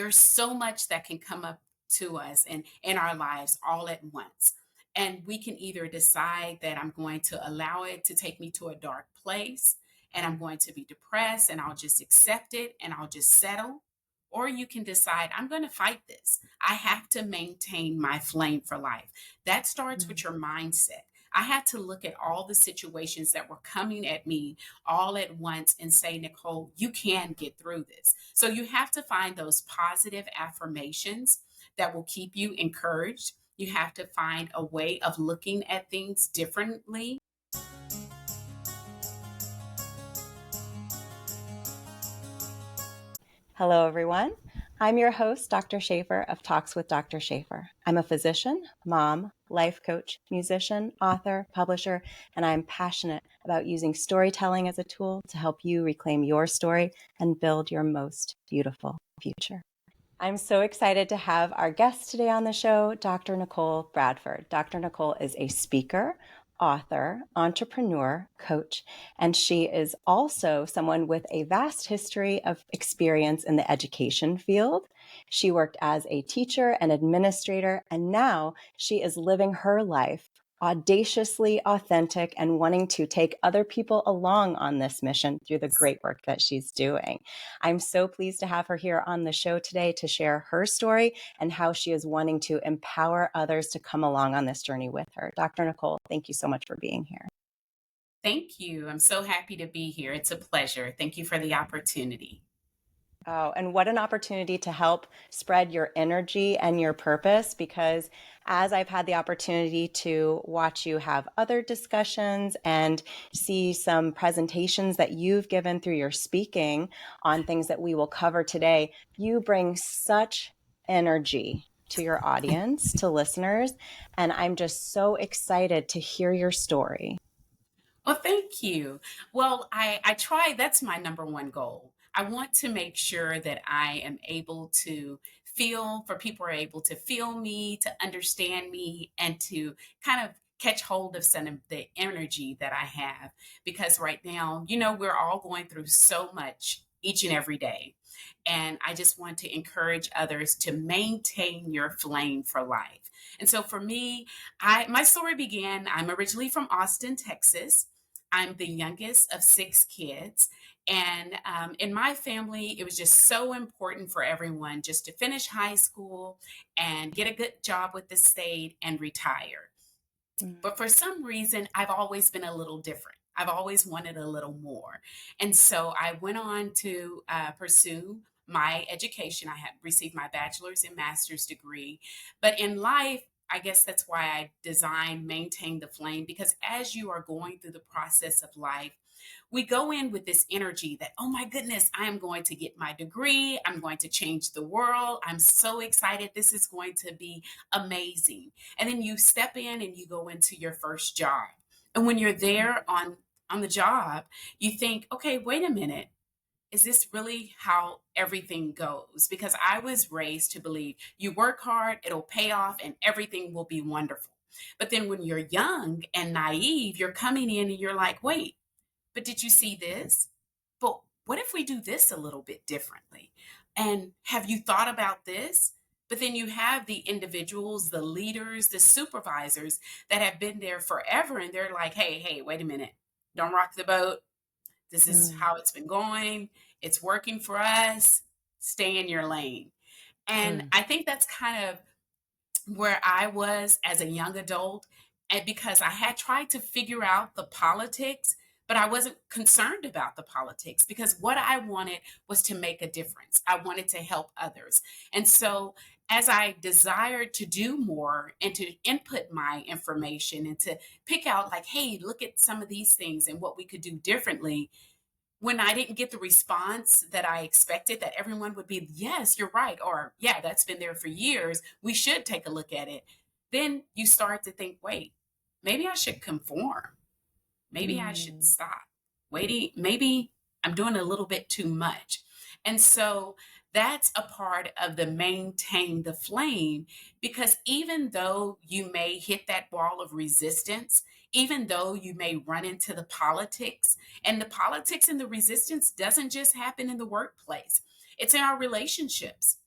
There's so much that can come up to us and in our lives all at once. And we can either decide that I'm going to allow it to take me to a dark place and I'm going to be depressed and I'll just accept it and I'll just settle. Or you can decide, I'm going to fight this. I have to maintain my flame for life. That starts with Mm. your mindset. I had to look at all the situations that were coming at me all at once and say, Nicole, you can get through this. So you have to find those positive affirmations that will keep you encouraged. You have to find a way of looking at things differently. Hello, everyone. I'm your host, Dr. Shafer of Talks with Dr. Shafer. I'm a physician, mom, life coach, musician, author, publisher, and I'm passionate about using storytelling as a tool to help you reclaim your story and build your most beautiful future. I'm so excited to have our guest today on the show, Dr. Nicole Bradford. Dr. Nicole is a speaker, author, entrepreneur, coach, and she is also someone with a vast history of experience in the education field. She worked as a teacher and administrator, and now she is living her life audaciously authentic and wanting to take other people along on this mission through the great work that she's doing. I'm so pleased to have her here on the show today to share her story and how she is wanting to empower others to come along on this journey with her. Dr. Nicole, thank you so much for being here. Thank you. I'm so happy to be here. It's a pleasure. Thank you for the opportunity. Oh, and what an opportunity to help spread your energy and your purpose, because as I've had the opportunity to watch you have other discussions and see some presentations that you've given through your speaking on things that we will cover today, you bring such energy to your audience, to listeners, and I'm just so excited to hear your story. Well, thank you. Well, I try, that's my number one goal. I want to make sure that I am able to feel, for people are able to feel me, to understand me, and to kind of catch hold of some of the energy that I have. Because right now, we're all going through so much each and every day. And I just want to encourage others to maintain your flame for life. And so for me, my story began, I'm originally from Austin, Texas. I'm the youngest of six kids. And in my family, it was just so important for everyone just to finish high school and get a good job with the state and retire. Mm. But for some reason, I've always been a little different. I've always wanted a little more. And so I went on to pursue my education. I had received my bachelor's and master's degree. But in life, I guess that's why I designed Maintain the Flame, because as you are going through the process of life, we go in with this energy that, oh my goodness, I am going to get my degree. I'm going to change the world. I'm so excited. This is going to be amazing. And then you step in and you go into your first job. And when you're there on the job, you think, okay, wait a minute. Is this really how everything goes? Because I was raised to believe you work hard, it'll pay off, and everything will be wonderful. But then when you're young and naive, you're coming in and you're like, wait, but did you see this? But what if we do this a little bit differently? And have you thought about this? But then you have the individuals, the leaders, the supervisors that have been there forever. And they're like, hey, wait a minute. Don't rock the boat. This is Mm. how it's been going. It's working for us. Stay in your lane. And Mm. I think that's kind of where I was as a young adult. And because I had tried to figure out the politics, but I wasn't concerned about the politics because what I wanted was to make a difference. I wanted to help others. And so, as I desired to do more and to input my information and to pick out, like, hey, look at some of these things and what we could do differently, when I didn't get the response that I expected, that everyone would be, yes, you're right, or yeah, that's been there for years, we should take a look at it. Then you start to think, wait, maybe I should conform. Maybe I should Mm. stop. Waiting, maybe I'm doing a little bit too much. And so that's a part of the maintain the flame, because even though you may hit that wall of resistance, even though you may run into the politics, and the politics and the resistance doesn't just happen in the workplace, it's in our relationships.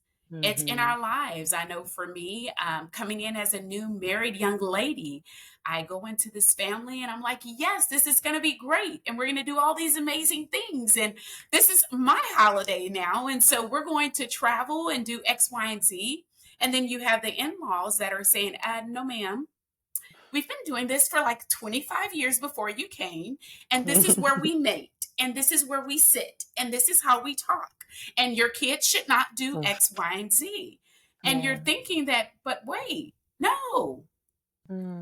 It's in Mm-hmm. our lives. I know for me, coming in as a new married young lady, I go into this family and I'm like, yes, this is going to be great. And we're going to do all these amazing things. And this is my holiday now. And so we're going to travel and do X, Y, and Z. And then you have the in laws that are saying, no, ma'am, we've been doing this for like 25 years before you came. And this is where we mate. And this is where we sit. And this is how we talk. And your kids should not do Oof. X, Y, and Z. And you're Yeah. thinking that, but wait, no,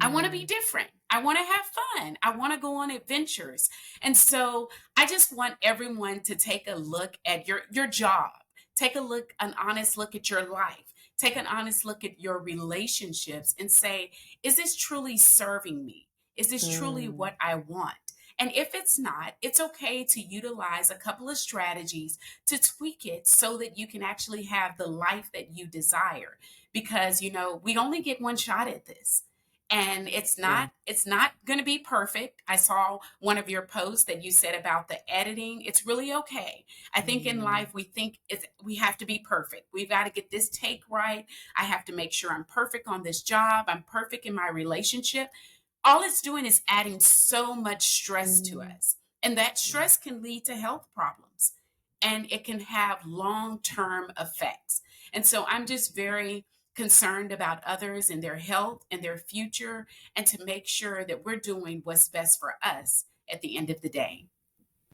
I want to be Mm. different. I want to have fun. I want to go on adventures. And so I just want everyone to take a look at your job. Take a look, an honest look at your life. Take an honest look at your relationships and say, is this truly serving me? Is this truly Mm. what I want? And if it's not, it's okay to utilize a couple of strategies to tweak it so that you can actually have the life that you desire. Because, we only get one shot at this, and it's True. not going to be perfect. I saw one of your posts that you said about the editing. It's really okay. I think in Mm. life we have to be perfect. We've got to get this take right. I have to make sure I'm perfect on this job. I'm perfect in my relationship. All it's doing is adding so much stress to Mm. us, and that Yeah. stress can lead to health problems, and it can have long-term effects. And so I'm just very concerned about others and their health and their future, and to make sure that we're doing what's best for us at the end of the day.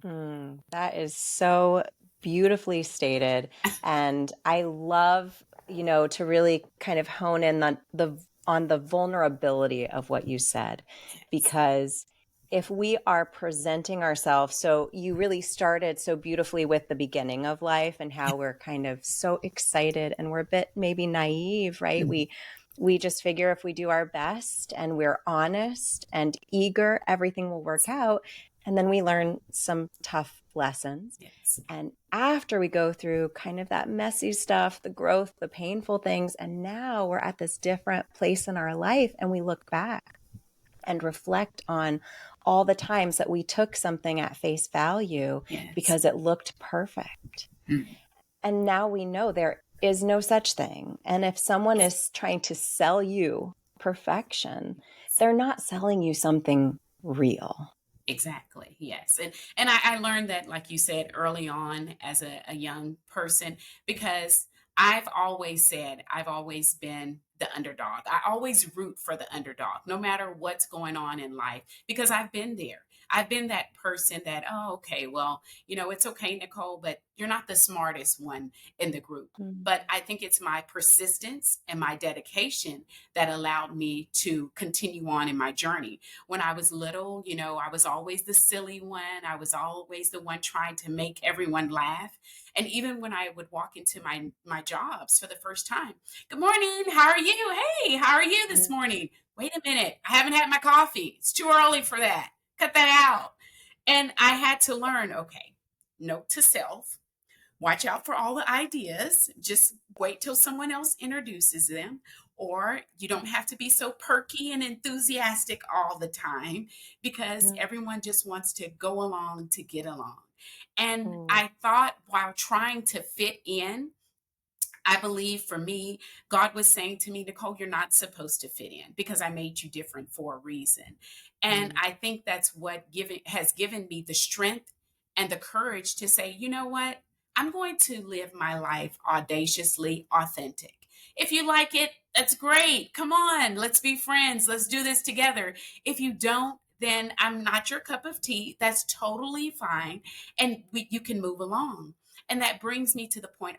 That is so beautifully stated. And I love, to really kind of hone in on the vulnerability of what you said, Yes. because if we are presenting ourselves, so you really started so beautifully with the beginning of life and how we're kind of so excited and we're a bit maybe naive, right? Mhm. We just figure if we do our best and we're honest and eager, everything will work out. And then we learn some tough lessons. Yes. And after we go through kind of that messy stuff, the growth, the painful things, and now we're at this different place in our life and we look back and reflect on all the times that we took something at face value Yes. because it looked perfect. Mm. And now we know there is no such thing. And if someone is trying to sell you perfection, they're not selling you something real. Exactly. Yes. And I learned that, like you said, early on as a young person, because I've always been the underdog. I always root for the underdog, no matter what's going on in life, because I've been there. I've been that person that, oh, okay, well, it's okay, Nicole, but you're not the smartest one in the group. Mm. But I think it's my persistence and my dedication that allowed me to continue on in my journey. When I was little, I was always the silly one. I was always the one trying to make everyone laugh. And even when I would walk into my jobs for the first time, good morning, how are you? Hey, how are you this morning? Wait a minute, I haven't had my coffee. It's too early for that. Cut that out. And I had to learn, okay, note to self, watch out for all the ideas. Just wait till someone else introduces them. Or you don't have to be so perky and enthusiastic all the time, because Mm. everyone just wants to go along to get along. And Mm. I thought, while trying to fit in, I believe for me, God was saying to me, Nicole, you're not supposed to fit in because I made you different for a reason. And Mm. I think that's what has given me the strength and the courage to say, you know what? I'm going to live my life audaciously authentic. If you like it, that's great. Come on, let's be friends. Let's do this together. If you don't, then I'm not your cup of tea. That's totally fine. And you can move along. And that brings me to the point,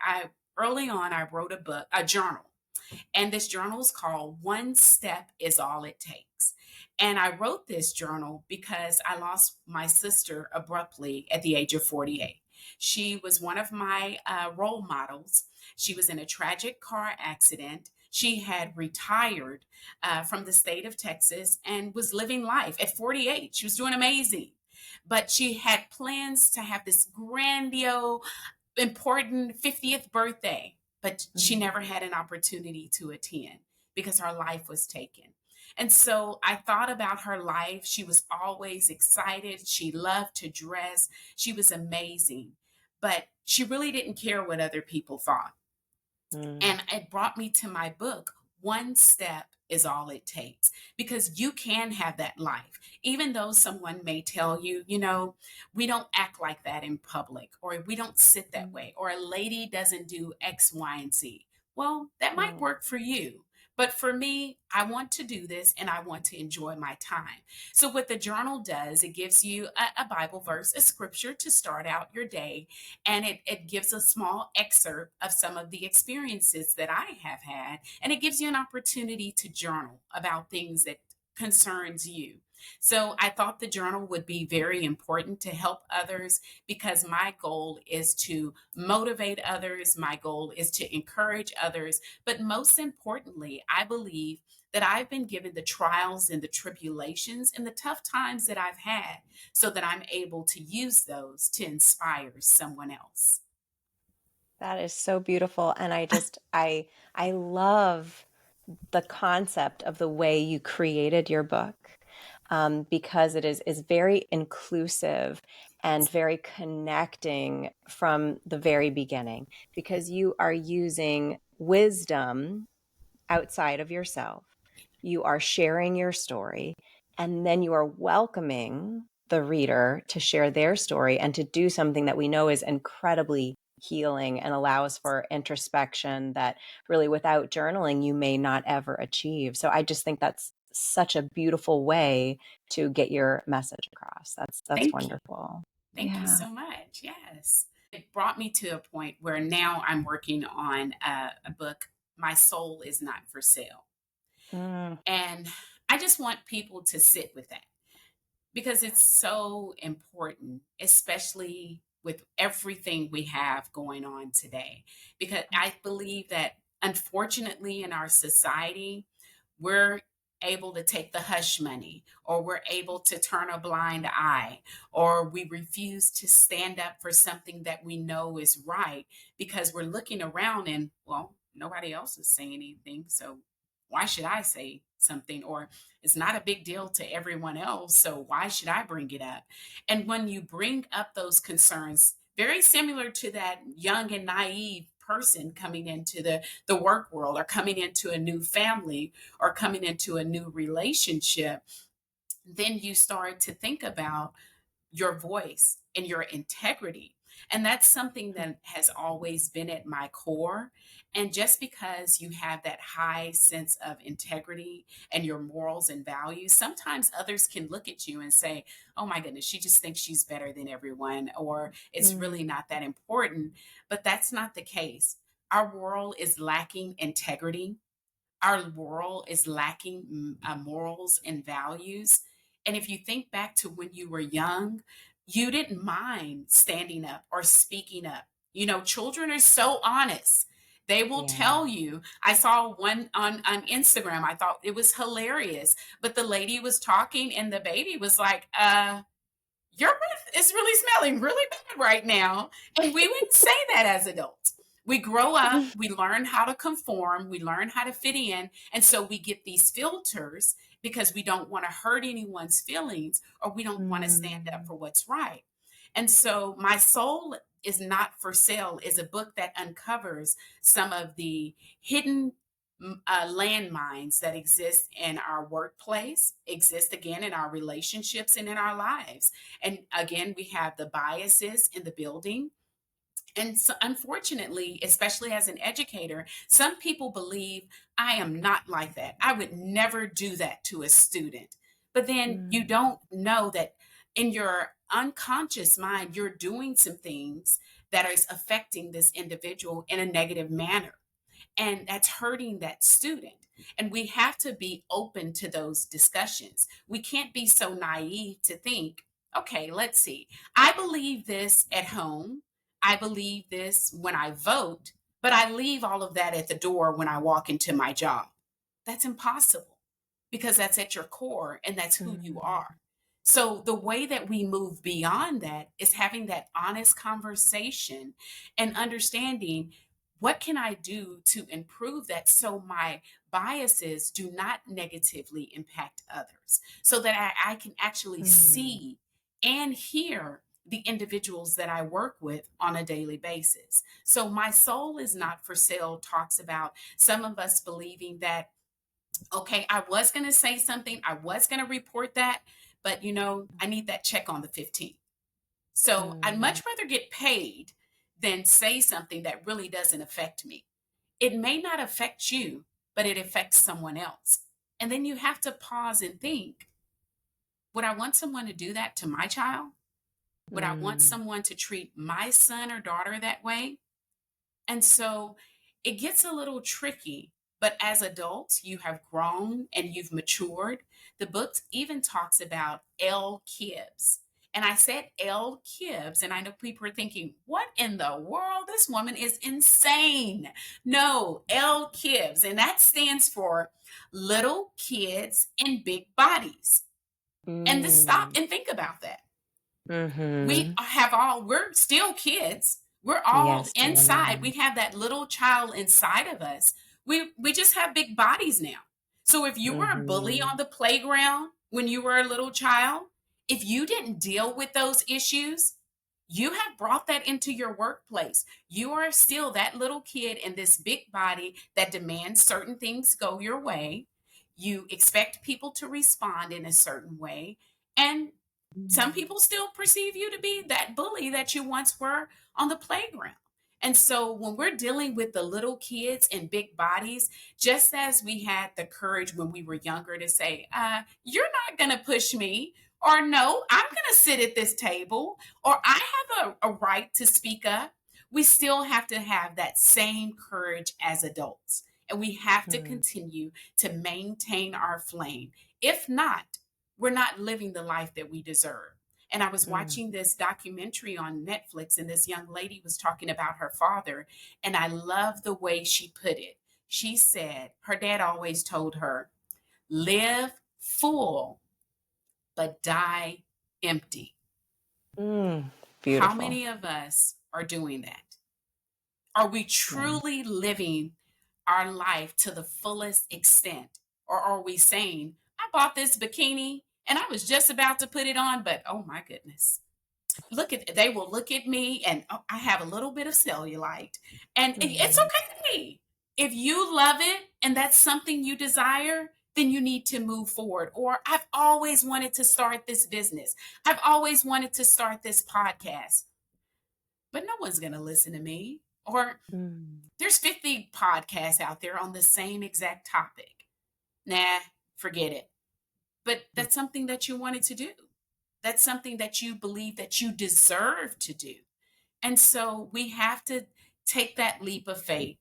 early on, I wrote a journal, and this journal is called One Step Is All It Takes. And I wrote this journal because I lost my sister abruptly at the age of 48. She was one of my role models. She was in a tragic car accident. She had retired from the state of Texas and was living life at 48. She was doing amazing. But she had plans to have this grandiose, important 50th birthday, but she Mm. never had an opportunity to attend because her life was taken. And so I thought about her life. She was always excited. She loved to dress. She was amazing, but she really didn't care what other people thought. Mm. And it brought me to my book, One Step is All It Takes, because you can have that life. Even though someone may tell you, we don't act like that in public, or we don't sit that Mm. way, or a lady doesn't do X, Y, and Z. Well, that might Mm. work for you. But for me, I want to do this and I want to enjoy my time. So, what the journal does, it gives you a Bible verse, a scripture to start out your day, and it gives a small excerpt of some of the experiences that I have had, and it gives you an opportunity to journal about things that concerns you. So I thought the journal would be very important to help others, because my goal is to motivate others, my goal is to encourage others, but most importantly, I believe that I've been given the trials and the tribulations and the tough times that I've had, so that I'm able to use those to inspire someone else. That is so beautiful. And I love the concept of the way you created your book, because it is very inclusive and very connecting from the very beginning, because you are using wisdom outside of yourself. You are sharing your story, and then you are welcoming the reader to share their story and to do something that we know is incredibly healing and allows for introspection that really without journaling you may not ever achieve. So I just think that's such a beautiful way to get your message across. That's Thank you. wonderful. Thank you Yeah. so much. Yes. It brought me to a point where now I'm working on a book, My Soul is Not for Sale. Mm. And I just want people to sit with that, because it's so important, especially with everything we have going on today. Because I believe that unfortunately in our society, we're able to take the hush money, or we're able to turn a blind eye, or we refuse to stand up for something that we know is right, because we're looking around and, well, nobody else is saying anything. So why should I say something? Or it's not a big deal to everyone else, so why should I bring it up? And when you bring up those concerns, very similar to that young and naive person coming into the work world, or coming into a new family, or coming into a new relationship, then you start to think about your voice and your integrity. And that's something that has always been at my core. And just because you have that high sense of integrity and your morals and values, sometimes others can look at you and say, oh my goodness, she just thinks she's better than everyone, or it's really Mm. not that important. But that's not the case. Our world is lacking integrity, our world is lacking morals and values. And if you think back to when you were young, you didn't mind standing up or speaking up. Children are so honest. They will Yeah. tell you. I saw one on Instagram. I thought it was hilarious. But the lady was talking, and the baby was like, your breath is really smelling really bad right now. And we wouldn't say that as adults. We grow up, we learn how to conform, we learn how to fit in. And so we get these filters because we don't want to hurt anyone's feelings, or we don't want to stand up Mm. for what's right. And so My Soul is Not for Sale is a book that uncovers some of the hidden landmines that exist in our workplace, exist again in our relationships and in our lives. And again, we have the biases in the building. And so, unfortunately, especially as an educator, some people believe I am not like that. I would never do that to a student. But then you Mm. don't know that in your unconscious mind, you're doing some things that is affecting this individual in a negative manner, and that's hurting that student. And we have to be open to those discussions. We can't be so naive to think, okay, let's see, I believe this at home, I believe this when I vote, but I leave all of that at the door when I walk into my job. That's impossible, because that's at your core and that's who you Mm. are. So the way that we move beyond that is having that honest conversation and understanding, what can I do to improve that, so my biases do not negatively impact others, so that I can actually Mm. see and hear the individuals that I work with on a daily basis. So, My Soul is Not for Sale talks about some of us believing that, okay, I was going to say something, I was going to report that, but I need that check on the 15th. So, I'd Mm, much rather get paid than say something that really doesn't affect me. It may not affect you, but it affects someone else. And then you have to pause and think, would I want someone to do that to my child? Would I want mm, someone to treat my son or daughter that way? And so it gets a little tricky. But as adults, you have grown and you've matured. The book even talks about L. Kibbs. And I said L. Kibbs, and I know people are thinking, what in the world? This woman is insane. No, L. Kibbs. And that stands for Little Kids in Big Bodies. And just stop mm, and think about that. mm-hmm. We're still kids. We're all Yes, we inside. are. We have that little child inside of us. We just have big bodies now. So if you were a bully Mm-hmm. on the playground when you were a little child, if you didn't deal with those issues, you have brought that into your workplace. You are still that little kid in this big body that demands certain things go your way. You expect people to respond in a certain way. And some Mm, people still perceive you to be that bully that you once were on the playground. And so when we're dealing with the little kids in big bodies, just as we had the courage when we were younger to say, you're not going to push me, or no, I'm going to sit at this table, or I have a right to speak up, we still have to have that same courage as adults. And we have to mm, continue to maintain our flame. If not, we're not living the life that we deserve. And I was mm, watching this documentary on Netflix, and this young lady was talking about her father. And I love the way she put it. She said her dad always told her, live full, but die empty. mm. How Beautiful. many of us are doing that? Are we Yeah. truly living our life to the fullest extent? Or are we saying, I bought this bikini and I was just about to put it on, but oh my goodness, they will look at me and oh, I have a little bit of cellulite. And it's Mm, okay. If you love it and that's something you desire, then you need to move forward. Or I've always wanted to start this business. I've always wanted to start this podcast, but no one's going to listen to me. Or mm, there's 50 podcasts out there on the same exact topic. Nah, forget it. But mm, that's something that you wanted to do. That's something that you believe that you deserve to do. And so we have to take that leap of faith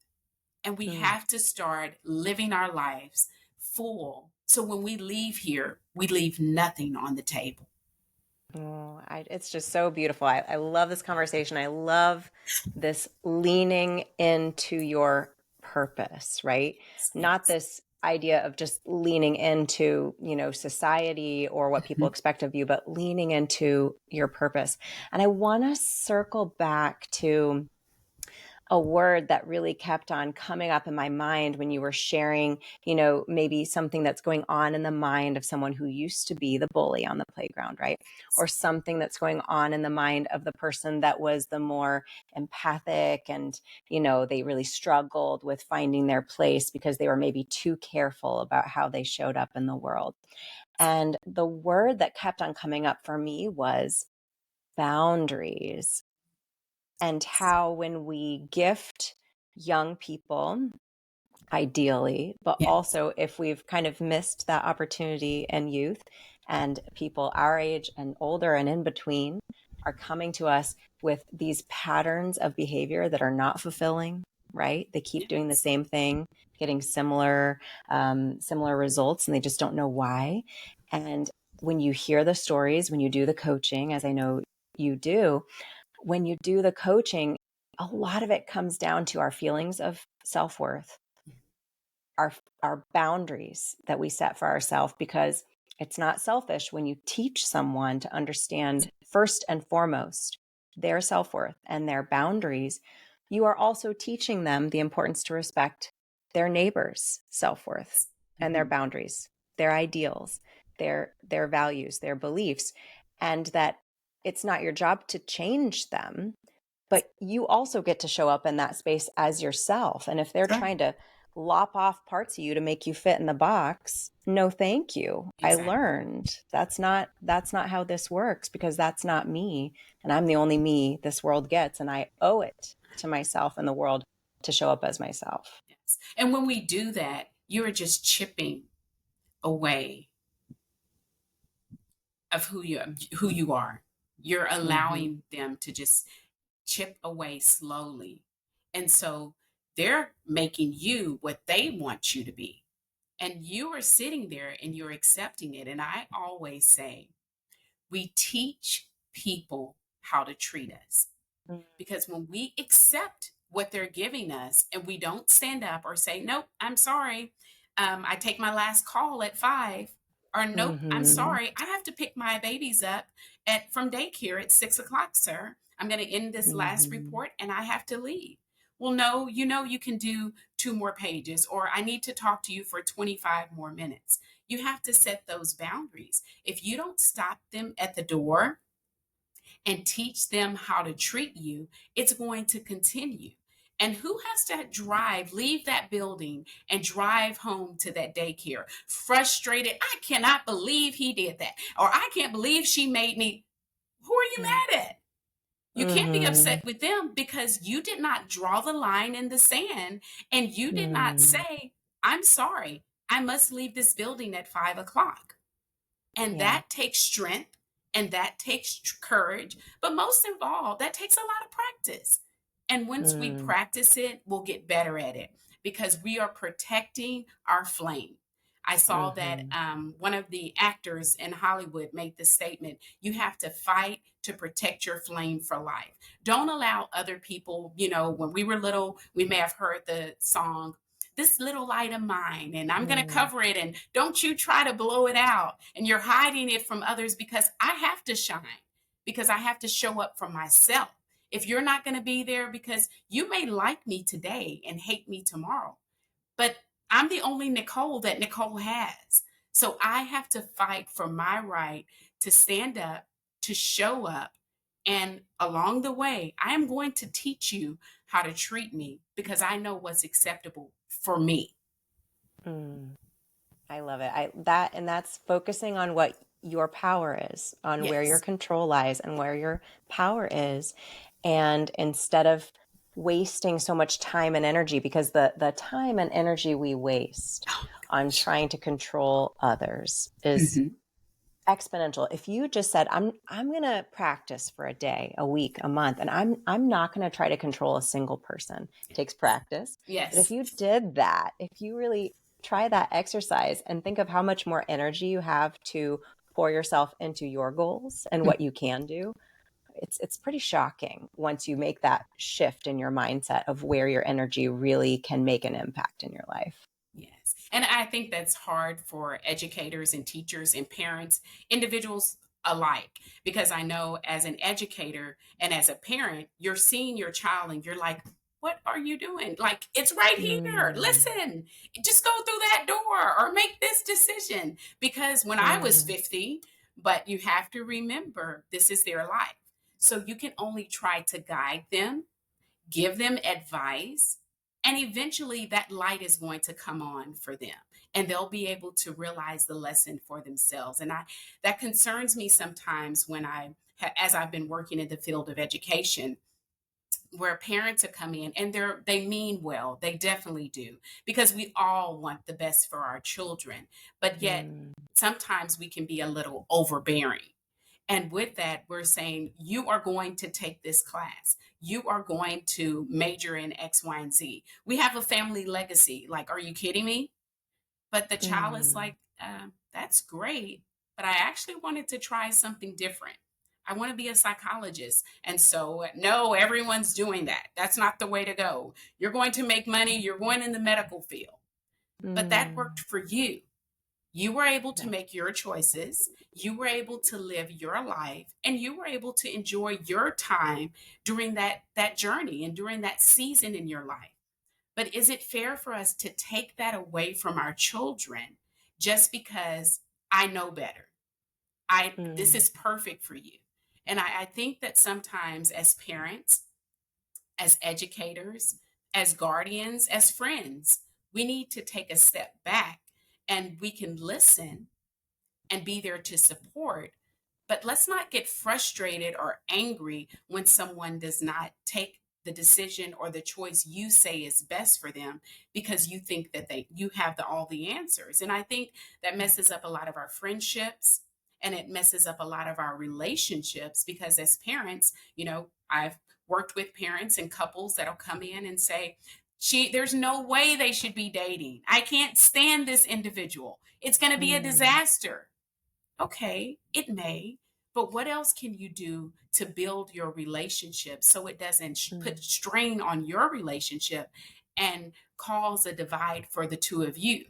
and we mm. have to start living our lives full. So when we leave here, we leave nothing on the table. Oh, it's just so beautiful. I love this conversation. I love this leaning into your purpose, right? Not Yes. this idea of just leaning into, society or what people Mhm. expect of you, but leaning into your purpose. And I want to circle back to a word that really kept on coming up in my mind when you were sharing, maybe something that's going on in the mind of someone who used to be the bully on the playground, right? Or something that's going on in the mind of the person that was the more empathic and, they really struggled with finding their place because they were maybe too careful about how they showed up in the world. And the word that kept on coming up for me was boundaries, and how when we gift young people, ideally, but Yes. also if we've kind of missed that opportunity in youth, and people our age and older and in between are coming to us with these patterns of behavior that are not fulfilling, right? They keep doing the Yes. same thing, getting similar results, and they just don't know why. And when you hear the stories, when you do the coaching, as I know you do, when you do the coaching, a lot of it comes down to our feelings of self-worth, our our boundaries that we set for ourselves, because it's not selfish when you teach someone to understand first and foremost their self-worth and their boundaries. You are also teaching them the importance to respect their neighbor's self-worth and their Mhm. boundaries, their ideals, their values, their beliefs, and that it's not your job to change them, but you also get to show up in that space as yourself. And if they're That's right. trying to lop off parts of you to make you fit in the box, no, thank you. I Exactly. learned that's not how this works, because that's not me. And I'm the only me this world gets. And I owe it to myself and the world to show up as myself. Yes. And when we do that, you are just chipping away of who you are. You're Mm-hmm. allowing them to just chip away slowly. And so they're making you what they want you to be. And you are sitting there and you're accepting it. And I always say, we teach people how to treat us. Because when we accept what they're giving us and we don't stand up or say, nope, I'm sorry, I take my last call at 5, or nope, I'm Mm-hmm. sorry, I have to pick my babies up from daycare at 6 o'clock, sir. I'm going to end this last Mm-hmm. report and I have to leave. Well, no, you can do 2 more pages, or I need to talk to you for 25 more minutes. You have to set those boundaries. If you don't stop them at the door and teach them how to treat you, it's going to continue. And who has to leave that building and drive home to that daycare frustrated? I cannot believe he did that. Or I can't believe she made me. Who are you mad at? You can't be Mm-hmm. upset with them because you did not draw the line in the sand and you did not say, I'm sorry, I must leave this building at 5 o'clock. And Yeah. that takes strength and that takes courage. But most of all, that takes a lot of practice. And once we Mm. practice it, we'll get better at it because we are protecting our flame. I saw that Mm-hmm. one of the actors in Hollywood made the statement, you have to fight to protect your flame for life. Don't allow other people, when we were little, we may have heard the song, this little light of mine, and I'm going to Mm. cover it, and don't you try to blow it out, and you're hiding it from others because I have to shine, because I have to show up for myself. If you're not going to be there, because you may like me today and hate me tomorrow, but I'm the only Nicole that Nicole has. So I have to fight for my right to stand up, to show up. And along the way, I am going to teach you how to treat me because I know what's acceptable for me. Mm. I love it. That's focusing on what your power is, on where your Yes. control lies and where your power is. And instead of wasting so much time and energy, because the time and energy we waste Oh my on gosh. trying to control others is Mhm. exponential. If you just said, I'm going to practice for a day, a week, a month, and I'm not going to try to control a single person. It takes practice. But if Yes. you did that, if you really try that exercise and think of how much more energy you have to pour yourself into your goals and what you can do, it's pretty shocking once you make that shift in your mindset of where your energy really can make an impact in your life. Yes. And I think that's hard for educators and teachers and parents, individuals alike, because I know as an educator and as a parent, you're seeing your child and you're like, what are you doing? Like, it's right here. Mm, Listen, just go through that door or make this decision. Because when I was mm, 50, but you have to remember this is their life. So you can only try to guide them, give them advice, and eventually that light is going to come on for them and they'll be able to realize the lesson for themselves. And I that concerns me sometimes when as I've been working in the field of education, where parents are coming in and they mean well, they definitely do, because we all want the best for our children, but yet mm, sometimes we can be a little overbearing. And with that, we're saying, you are going to take this class. You are going to major in X, Y, and Z. We have a family legacy. Like, are you kidding me? But the child is mm, like, that's great, but I actually wanted to try something different. I want to be a psychologist. And so, no, everyone's doing that. That's not the way to go. You're going to make money, you're going in the medical field. But that worked mm. for you. You were able to Yeah. make your choices. You were able to live your life and you were able to enjoy your time during that journey and during that season in your life. But is it fair for us to take that away from our children just because I know better? This Mm, is perfect for you. And I think that sometimes as parents, as educators, as guardians, as friends, we need to take a step back and we can listen and be there to support. But let's not get frustrated or angry when someone does not take the decision or the choice you say is best for them because you think that you have all the answers. And I think that messes up a lot of our friendships, and it messes up a lot of our relationships because as parents, I've worked with parents and couples that'll come in and say, there's no way they should be dating. I can't stand this individual. It's going to be a Mm, disaster. Okay, it may, but what else can you do to build your relationship so it doesn't put mm, strain on your relationship and cause a divide for the two of you?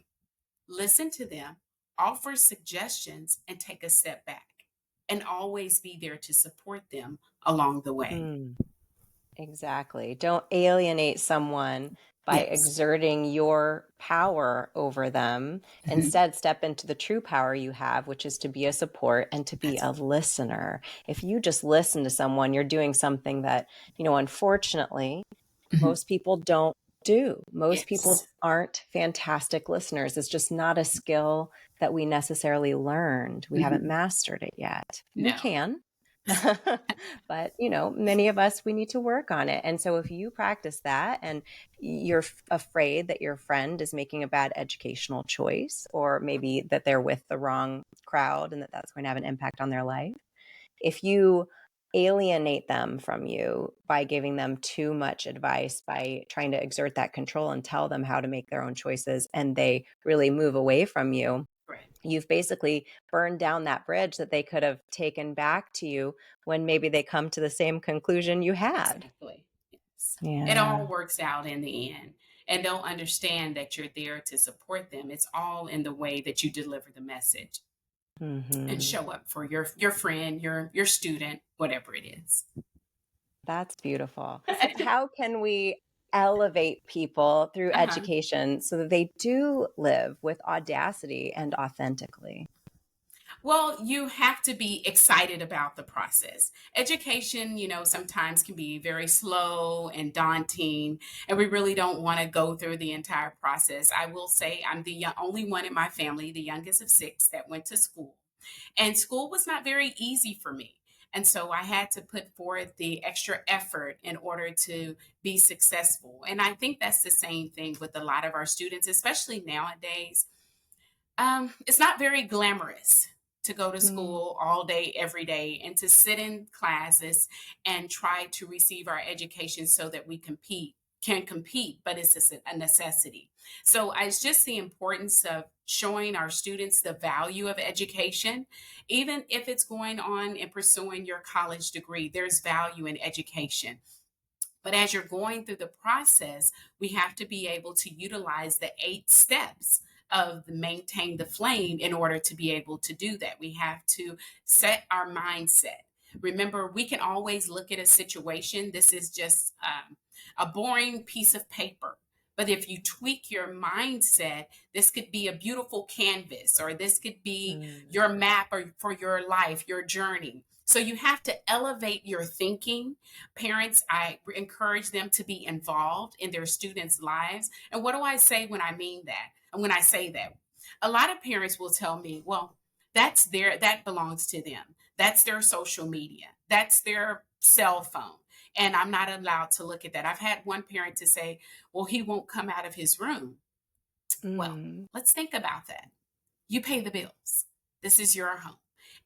Listen to them, offer suggestions, and take a step back. And always be there to support them along the way. mm. Exactly. Don't alienate someone by Yes. exerting your power over them. Mhm. Instead, step into the true power you have, which is to be a support and to be That's a listener. If you just listen to someone, you're doing something that, unfortunately, Mhm. most people don't do. Most people Yes. aren't fantastic listeners. It's just not a skill that we necessarily learned. We haven't Mhm. mastered it yet. We No. can. But, many of us, we need to work on it. And so if you practice that and you're afraid that your friend is making a bad educational choice, or maybe that they're with the wrong crowd and that that's going to have an impact on their life, if you alienate them from you by giving them too much advice, by trying to exert that control and tell them how to make their own choices, and they really move away from you, Right. you've basically burned down that bridge that they could have taken back to you when maybe they come to the same conclusion you had. Exactly. Yes. It all Yeah. works out in the end. And they'll understand that you're there to support them. It's all in the way that you deliver the message and Hmm. show up for your friend, your student, whatever it is. That's beautiful. How can we elevate people through Uh-huh. education so that they do live with audacity and authentically? Well, you have to be excited about the process. Education, sometimes can be very slow and daunting, and we really don't want to go through the entire process. I will say I'm the only one in my family, the youngest of six, that went to school. And school was not very easy for me. And so I had to put forth the extra effort in order to be successful. And I think that's the same thing with a lot of our students, especially nowadays. It's not very glamorous to go to Mm, school all day, every day, and to sit in classes and try to receive our education so that we can compete, but it's a necessity. So it's just the importance of showing our students the value of education, even if it's going on and pursuing your college degree. There's value in education. But as you're going through the process, we have to be able to utilize the 8 steps of the maintain the flame in order to be able to do that. We have to set our mindset. Remember, we can always look at a situation. This is just a boring piece of paper. But if you tweak your mindset, this could be a beautiful canvas, or this could be mm, your map or for your life, your journey. So you have to elevate your thinking. Parents, I encourage them to be involved in their students' lives. And what do I say when I mean that? And when I say that, a lot of parents will tell me, well, that belongs to them. That's their social media. That's their cell phone. And I'm not allowed to look at that. I've had one parent to say, well, he won't come out of his room. Well, mm, let's think about that. You pay the bills. This is your home.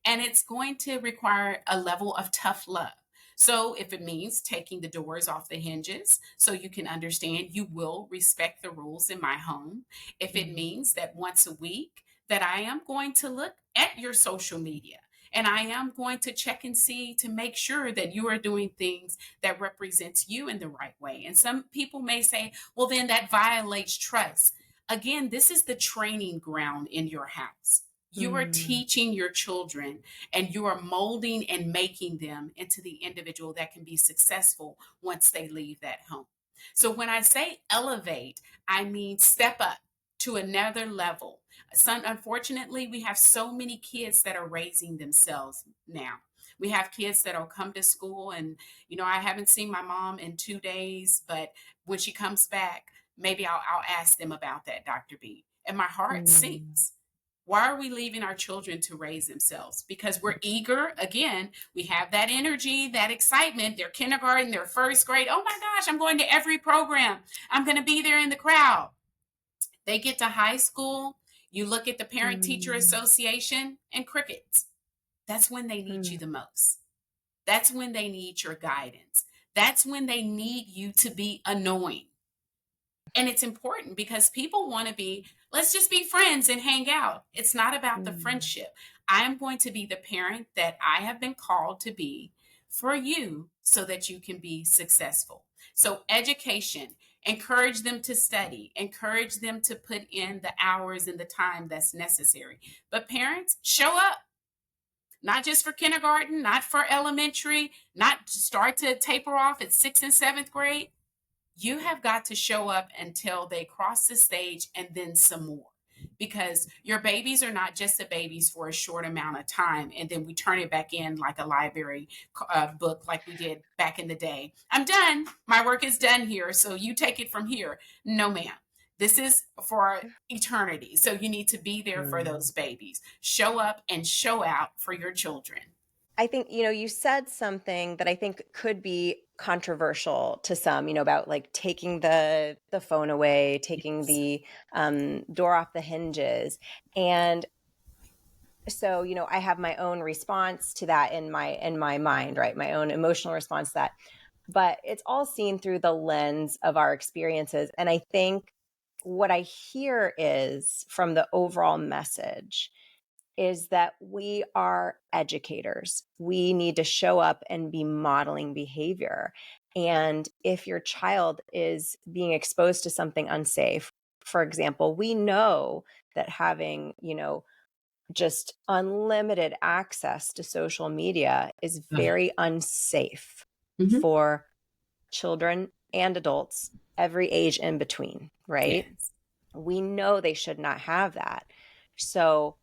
And it's going to require a level of tough love. So, if it means taking the doors off the hinges so you can understand you will respect the rules in my home, if it mm, means that once a week that I am going to look at your social media and I am going to check and see to make sure that you are doing things that represents you in the right way. And some people may say, well, then that violates trust. Again, this is the training ground in your house. You are mm, teaching your children and you are molding and making them into the individual that can be successful once they leave that home. So when I say elevate, I mean step up to another level. Unfortunately, we have so many kids that are raising themselves now. We have kids that'll come to school and, I haven't seen my mom in 2 days, but when she comes back, maybe I'll ask them about that, Dr. B. And my heart Mm, sinks. Why are we leaving our children to raise themselves? Because we're eager. Again, we have that energy, that excitement. They're kindergarten, they're first grade. Oh my gosh, I'm going to every program. I'm going to be there in the crowd. They get to high school. You look at the Parent Teacher mm, Association and crickets. That's when they need you mm, the most. That's when they need your guidance. That's when they need you to be annoying. And it's important because people want to be, let's just be friends and hang out. It's not about the mm, friendship. I am going to be the parent that I have been called to be for you so that you can be successful. So, education, encourage them to study, encourage them to put in the hours and the time that's necessary. But, parents, show up. Not just for kindergarten, not for elementary, not start to taper off at sixth and seventh grade. You have got to show up until they cross the stage and then some more, because your babies are not just the babies for a short amount of time and then we turn it back in like a library book like we did back in the day. I'm done, my work is done here, so you take it from here. No ma'am, this is for eternity, so you need to be there for mm. those babies. Show up and show out for your children. I think, you said something that I think could be controversial to some, about like taking the phone away, taking Yes. the door off the hinges. And so, I have my own response to that in my mind, right? My own emotional response to that. But it's all seen through the lens of our experiences. And I think what I hear is from the overall message is that we are educators. We need to show up and be modeling behavior. And if your child is being exposed to something unsafe, for example, we know that having, just unlimited access to social media is Ugh. very unsafe Mhm. for children and adults, every age in between, right? Yes. We know they should not have that. So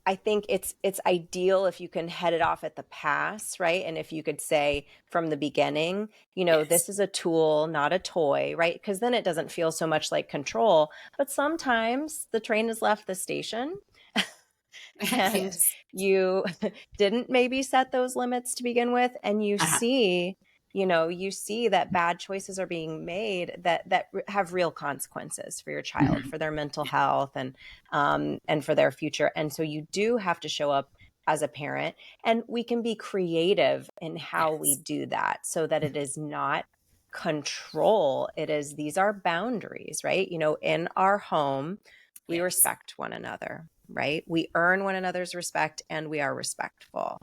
I think it's ideal if you can head it off at the pass, right? And if you could say from the beginning, this Yes. is a tool, not a toy, right? Because then it doesn't feel so much like control. But sometimes the train has left the station and Yes. you didn't maybe set those limits to begin with, and Uh-huh. you see that bad choices are being made that have real consequences for your child, Mhm. for their mental health, and for their future. And so you do have to show up as a parent, and we can be creative in how we Yes. do that so that it is not control. These are boundaries, right? In our home we Yes. respect one another, right? We earn one another's respect and we are respectful.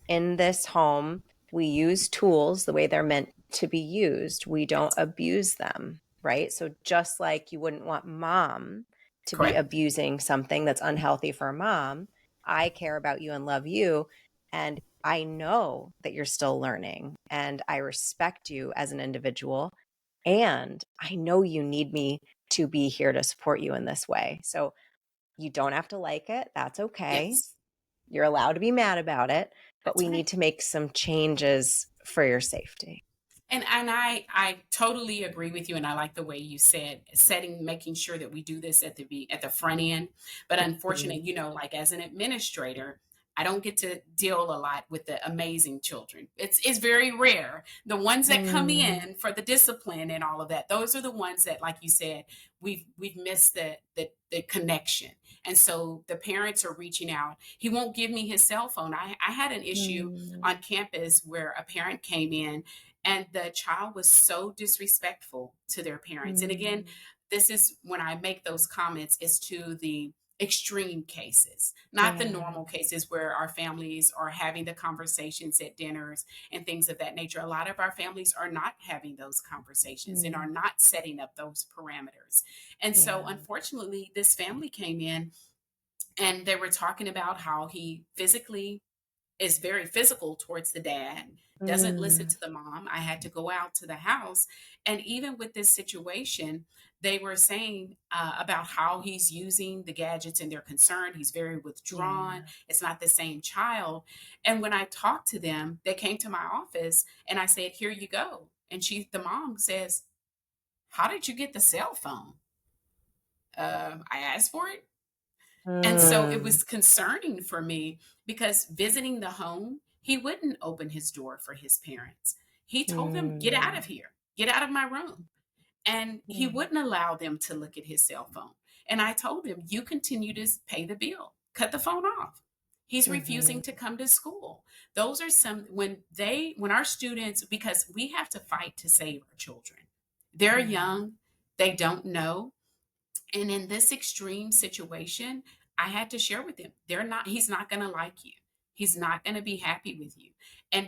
In this home, we use tools the way they're meant to be used. We don't Yes. abuse them, right? So just like you wouldn't want mom to be Correct. abusing something that's unhealthy for mom, I care about you and love you. And I know that you're still learning and I respect you as an individual. And I know you need me to be here to support you in this way. So you don't have to like it. That's okay. Yes. You're allowed to be mad about it, but That's we right. need to make some changes for your safety. And I totally agree with you, and I like the way you said setting, making sure that we do this at the front end. But unfortunately, Mm, like as an administrator, I don't get to deal a lot with the amazing children. It's very rare. The ones that come mm, in for the discipline and all of that, those are the ones that, like you said, we've missed the connection. And so the parents are reaching out. He won't give me his cell phone. I had an issue mm, on campus where a parent came in and the child was so disrespectful to their parents. And again, mm. this is when I make those comments, is to the extreme cases, not the Yeah. normal cases where our families are having the conversations at dinners and things of that nature. A lot of our families are not having those conversations and are Mm, not setting up those parameters. And so, yeah. unfortunately, this family came in and they were talking about how he physically is very physical towards the dad, doesn't listen Mm, to the mom. I had to go out to the house. And even with this situation, they were saying about how he's using the gadgets and they're concerned. He's very withdrawn. Yeah. It's not the same child. And when I talked to them, they came to my office and I said, "Here you go." And the mom says, "How did you get the cell phone?" I asked for it. And so it Mm, was concerning for me because visiting the home, he wouldn't open his door for his parents. He told them, "Get out mm, of here, get out of my room." And he yeah. wouldn't allow them to look at his cell phone. And I told him, "You continue to pay the bill, cut the phone off." He's Mhm. refusing to come to school. Those are some, when our students, because we have to fight to save our children. They're Yeah. young, they don't know, and in this extreme situation, I had to share with him, he's not going to like you. He's not going to be happy with you.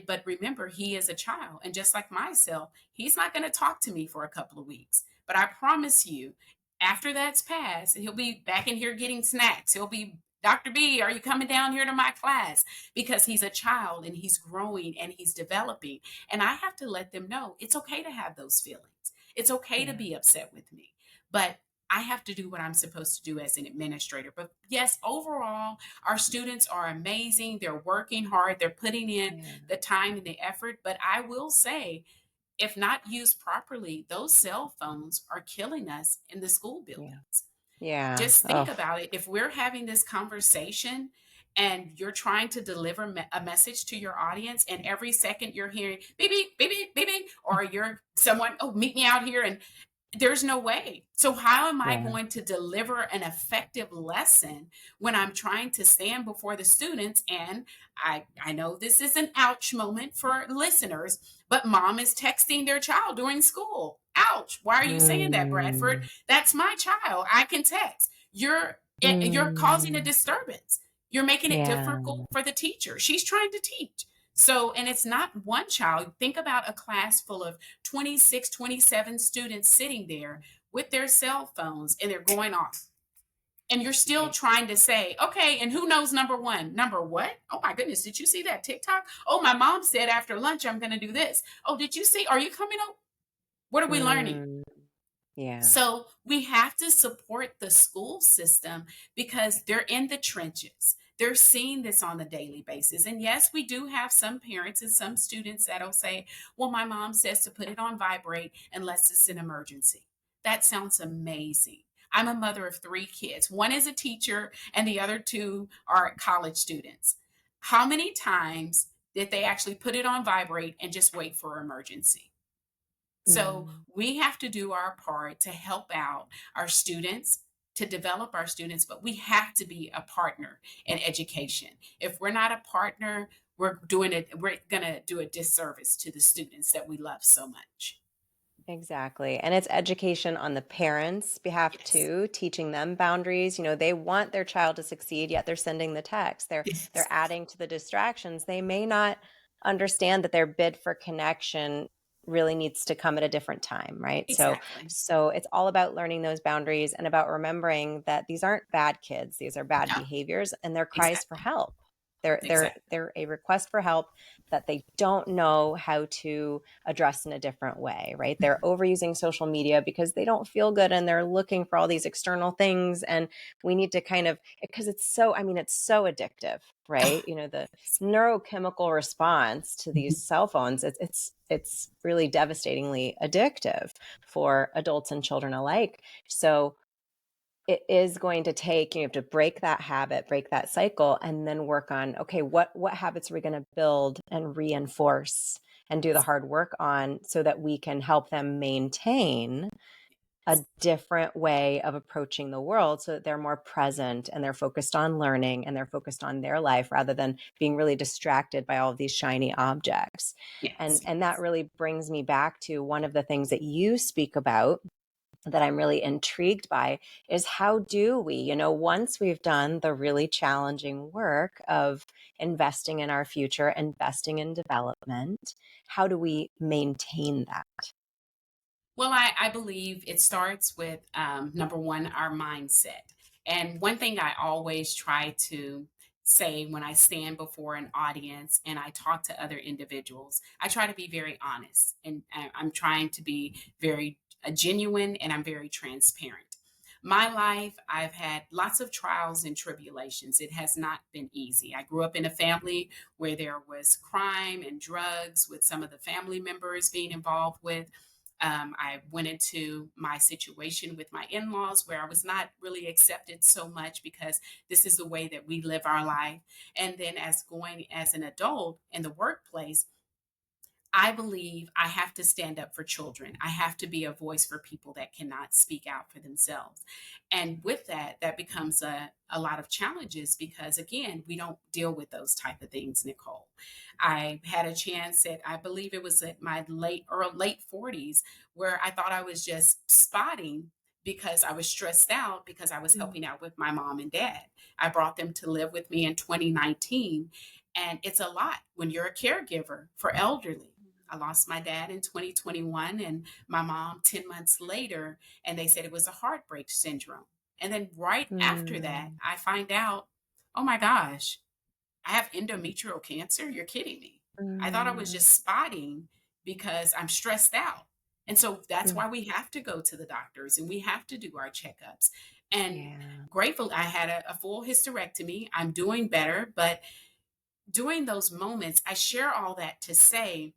But remember, he is a child. And just like myself, he's not going to talk to me for a couple of weeks. But I promise you, after that's passed, he'll be back in here getting snacks. He'll be, "Dr. B, are you coming down here to my class?" Because he's a child and he's growing and he's developing. And I have to let them know it's okay to have those feelings. It's okay to Yeah. be upset with me. But I have to do what I'm supposed to do as an administrator. But yes, overall, our students are amazing. They're working hard, they're putting in Yeah. the time and the effort. But I will say, if not used properly, those cell phones are killing us in the school Yeah. buildings. Yeah. Just think Oh, about it. If we're having this conversation and you're trying to deliver a message to your audience, and every second you're hearing beep, beep, beep, beep, beep, beep, or you're someone, "Oh, meet me out here," and there's no way. So how am I yeah. going to deliver an effective lesson when I'm trying to stand before the students? And I know this is an ouch moment for listeners, but mom is texting their child during school. Ouch. Why are you saying that, Bradford? Mm, That's my child. I can text. You're causing a mm, disturbance. You're making it yeah. difficult for the teacher. She's trying to teach. So, and it's not one child. Think about a class full of 26, 27 students sitting there with their cell phones and they're going off. And you're still Right. trying to say, "Okay, and who knows number one? Number what? Oh my goodness, did you see that TikTok? Oh, my mom said after lunch I'm going to do this. Oh, did you see? Are you coming up? What are we learning?" Mm, yeah. So we have to support the school system because they're in the trenches. They're seeing this on a daily basis. And yes, we do have some parents and some students that'll say, "Well, my mom says to put it on vibrate unless it's an emergency." That sounds amazing. I'm a mother of three kids. One is a teacher, and the other two are college students. How many times did they actually put it on vibrate and just wait for emergency? So Mm, we have to do our part to help out our students, to develop our students, but we have to be a partner in education. If we're not a partner, we're going to do a disservice to the students that we love so much. exactly. And it's education on the parents' behalf Yes. too, teaching them boundaries. They want their child to succeed, yet they're sending the text. They're Yes. adding to the distractions. They may not understand that their bid for connection really needs to come at a different time, right? So Exactly. so it's all about learning those boundaries and about remembering that these aren't bad kids. These are bad No, behaviors and they're cries for exactly. help. They're a request for help that they don't know how to address in a different way, right? They're overusing social media because they don't feel good and they're looking for all these external things. And we need to kind of, because it's so addictive, right? The neurochemical response to these cell phones, it's really devastatingly addictive for adults and children alike. So it is going to take, you have to break that habit, break that cycle, and then work on, okay, what habits are we going to build and reinforce and do the hard work on so that we can help them maintain a different way of approaching the world so that they're more present and they're focused on learning and they're focused on their life rather than being really distracted by all of these shiny objects. and Yes. and that really brings me back to one of the things that you speak about that I'm really intrigued by is how do we, once we've done the really challenging work of investing in our future, investing in development, how do we maintain that? Well, I believe it starts with number one, our mindset. And one thing I always try to say when I stand before an audience and I talk to other individuals, I try to be very honest and I'm trying to be very genuine, and I'm very transparent. My life, I've had lots of trials and tribulations. It has not been easy. I grew up in a family where there was crime and drugs, with some of the family members being involved with. I went into my situation with my in laws where I was not really accepted so much because this is the way that we live our life. And then, as going as an adult in the workplace, I believe I have to stand up for children. I have to be a voice for people that cannot speak out for themselves. And with that, that becomes a lot of challenges because, again, we don't deal with those type of things, Nicole. I had a chance at, I believe it was at my late 40s, where I thought I was just spotting because I was stressed out because I was Mm, helping out with my mom and dad. I brought them to live with me in 2019, and it's a lot when you're a caregiver for elderly. I lost my dad in 2021 and my mom 10 months later, and they said it was a heartbreak syndrome. And then right after that, mm, I find out, oh my gosh, I have endometrial cancer. You're kidding me. I thought I was mm, just spotting because I'm stressed out. And so that's mm. why we have to go to the doctors and we have to do our checkups. And Yeah. grateful, I had a full hysterectomy. I'm doing better, but during those moments, I share all that to say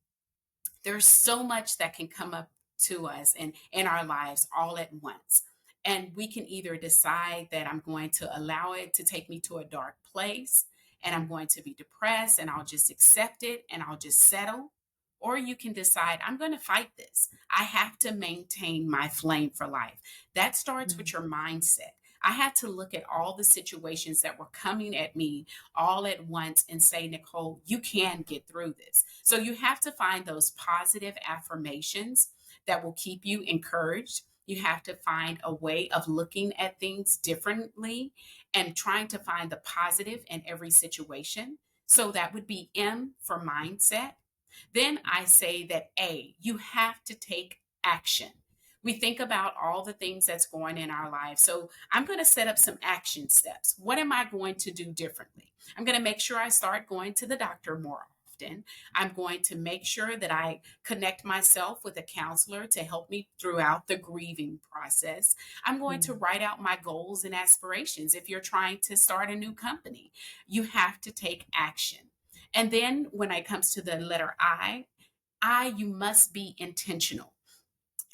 there's so much that can come up to us and in our lives all at once. And we can either decide that I'm going to allow it to take me to a dark place and I'm Mm, going to be depressed and I'll just accept it and I'll just settle. Or you can decide, I'm going to fight this. I have to maintain my flame for life. That starts with mm, your mindset. I had to look at all the situations that were coming at me all at once and say, Nicole, you can get through this. So you have to find those positive affirmations that will keep you encouraged. You have to find a way of looking at things differently and trying to find the positive in every situation. So that would be M for mindset. Then I say that A, you have to take action. We think about all the things that's going in our lives. So I'm going to set up some action steps. What am I going to do differently? I'm going to make sure I start going to the doctor more often. I'm going to make sure that I connect myself with a counselor to help me throughout the grieving process. I'm going to mm, write out my goals and aspirations. If you're trying to start a new company, you have to take action. And then when it comes to the letter you must be intentional.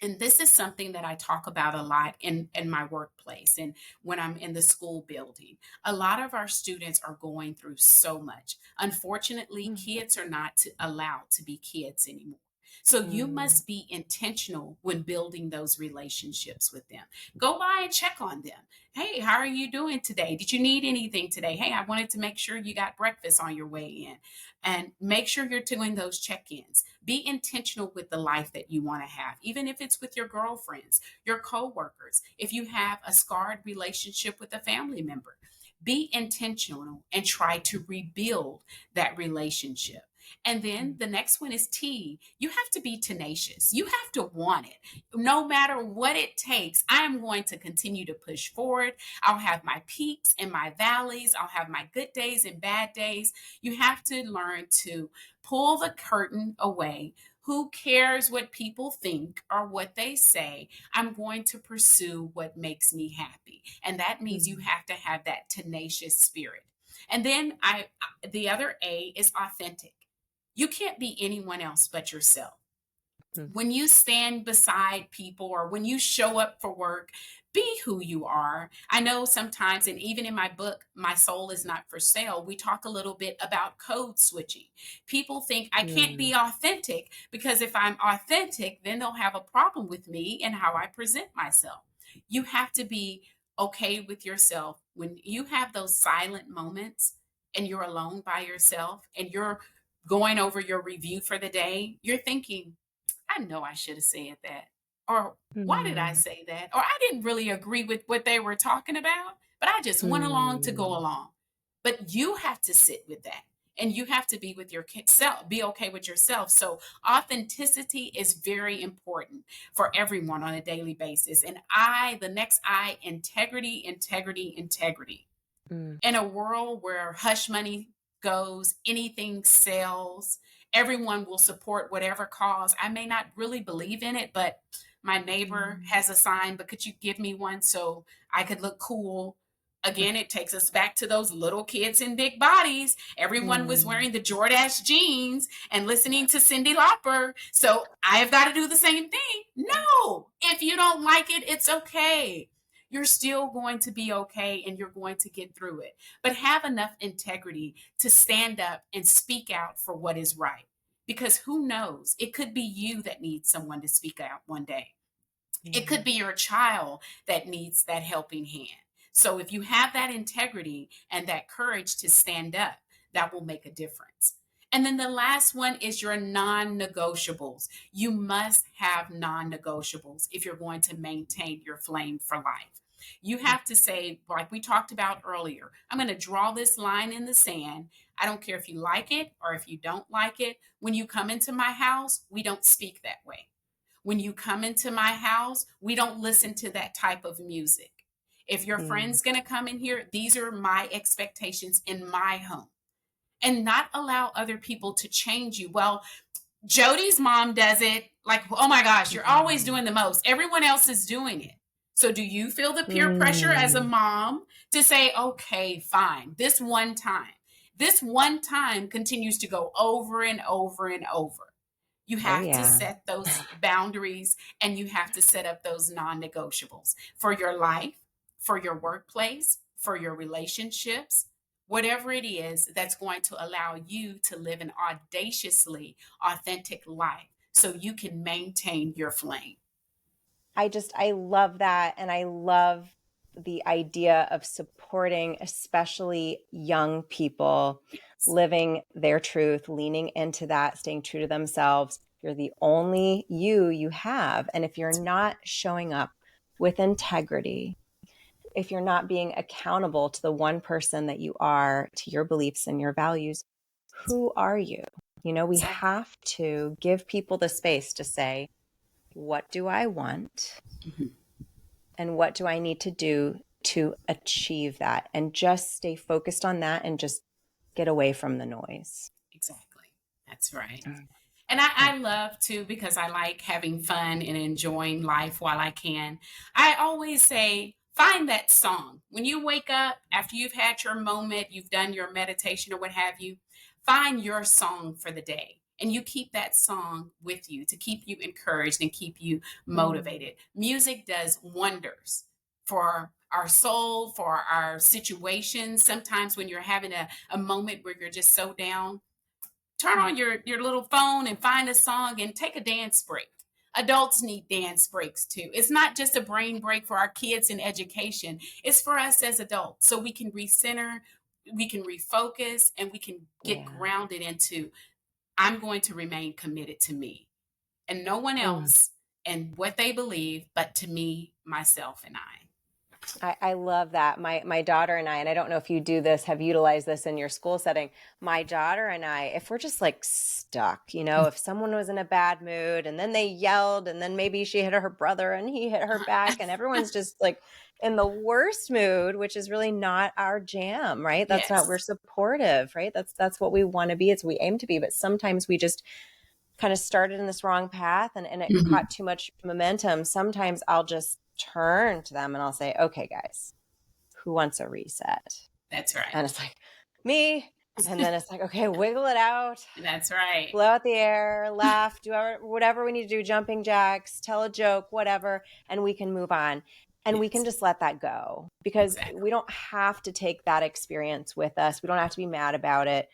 And this is something that I talk about a lot in my workplace and when I'm in the school building. A lot of our students are going through so much. Unfortunately, mm, kids are not allowed to be kids anymore. So you mm, must be intentional when building those relationships with them. Go by and check on them. Hey, how are you doing today? Did you need anything today? Hey, I wanted to make sure you got breakfast on your way in. And make sure you're doing those check ins. Be intentional with the life that you want to have, even if it's with your girlfriends, your coworkers. If you have a scarred relationship with a family member, be intentional and try to rebuild that relationship. And then mm, the next one is T. You have to be tenacious. You have to want it. No matter what it takes, I am going to continue to push forward. I'll have my peaks and my valleys. I'll have my good days and bad days. You have to learn to pull the curtain away. Who cares what people think or what they say? I'm going to pursue what makes me happy. And that means you mm, have to have that tenacious spirit. And then the other A is authentic. You can't be anyone else but yourself. mm, When you stand beside people or when you show up for work, be who you are. I know sometimes, and even in my book, My Soul is Not for Sale, we talk a little bit about code switching. People think I can't mm, be authentic because if I'm authentic, then they'll have a problem with me and how I present myself. You have to be okay with yourself. When you have those silent moments and you're alone by yourself and you're going over your review for the day, you're thinking, I know I should have said that. Or why did I mm, say that? Or I didn't really agree with what they were talking about, but I just went along to go mm, along. But you have to sit with that and you have to be with yourself, be okay with yourself. So authenticity is very important for everyone on a daily basis. And the next I, integrity, integrity, integrity. mm, In a world where hush money goes, anything sells, everyone will support whatever cause. I may not really believe in it, but My neighbor has a sign, but could you give me one so I could look cool? Again, it takes us back to those little kids in big bodies. Everyone was Mm. wearing the Jordache jeans and listening to Cyndi Lauper. So I have got to do the same thing. No, if you don't like it, it's okay. You're still going to be okay and you're going to get through it. But have enough integrity to stand up and speak out for what is right. Because who knows? It could be you that needs someone to speak out one day. It Yeah. could be your child that needs that helping hand. So if you have that integrity and that courage to stand up, that will make a difference. And then the last one is your non negotiables. You must have non negotiables if you're going to maintain your flame for life. You have to say, like we talked about earlier, I'm going to draw this line in the sand. I don't care if you like it or if you don't like it. When you come into my house, we don't speak that way. When you come into my house, we don't listen to that type of music. If your Mm. friend's going to come in here, these are my expectations in my home. And not allow other people to change you. Well, Jody's mom does it. Like, oh my gosh, you're always Mm. doing the most. Everyone else is doing it. So do you feel the peer pressure as a Mm. mom to say, okay, fine, this one time continues to go over and over and over. You Oh, have to yeah. set those boundaries and you have to set up those non negotiables for your life, for your workplace, for your relationships, whatever it is that's going to allow you to live an audaciously authentic life so you can maintain your flame. I love that. And I love the idea of supporting, especially young people Yes, living their truth, leaning into that, staying true to themselves. You're the only you have. And if you're that's not showing up with integrity, if you're not being accountable to the one person that you are, to your beliefs and your values, who are you? You know, we exactly. have to give people the space to say, what do I want? Mhm. And what do I need to do to achieve that? And just stay focused on that and just get away from the noise. Exactly. That's right. Mm. And I love to because I like having fun and enjoying life while I can. I always say, find that song. When you wake up, after you've had your moment, you've done your meditation or what have you, find your song for the day. And you keep that song with you to keep you encouraged and keep you Mm. motivated. Music does wonders for our soul, for our situations. Sometimes when you're having a moment where you're just so down, turn on your little phone and find a song and take a dance break. Adults need dance breaks too. It's not just a brain break for our kids in education, it's for us as adults so we can recenter, we can refocus, and we can get Yeah. grounded into I'm going to remain committed to me and no one Mm. else and what they believe, but to me, myself, and I. I love that. My daughter and I don't know if you do this, have utilized this in your school setting. My daughter and I, if we're just like stuck, you know, if someone was in a bad mood and then they yelled and then maybe she hit her brother and he hit her back and everyone's just like in the worst mood, which is really not our jam, right? That's not, we're Yes. supportive, right? That's what we want to be. It's what we aim to be. But sometimes we just kind of started in this wrong path and it Mhm. caught too much momentum. Sometimes I'll just turn to them and I'll say, okay, guys, who wants a reset? That's And right. it's like, me. And then it's like, okay, wiggle it out, That's right. blow out the air, laugh, do whatever we need to do, jumping jacks, tell a joke, whatever, and we can move on. And we can Yes. just let that go because Exactly. we don't have to take that experience with us. We don't have to be mad about it.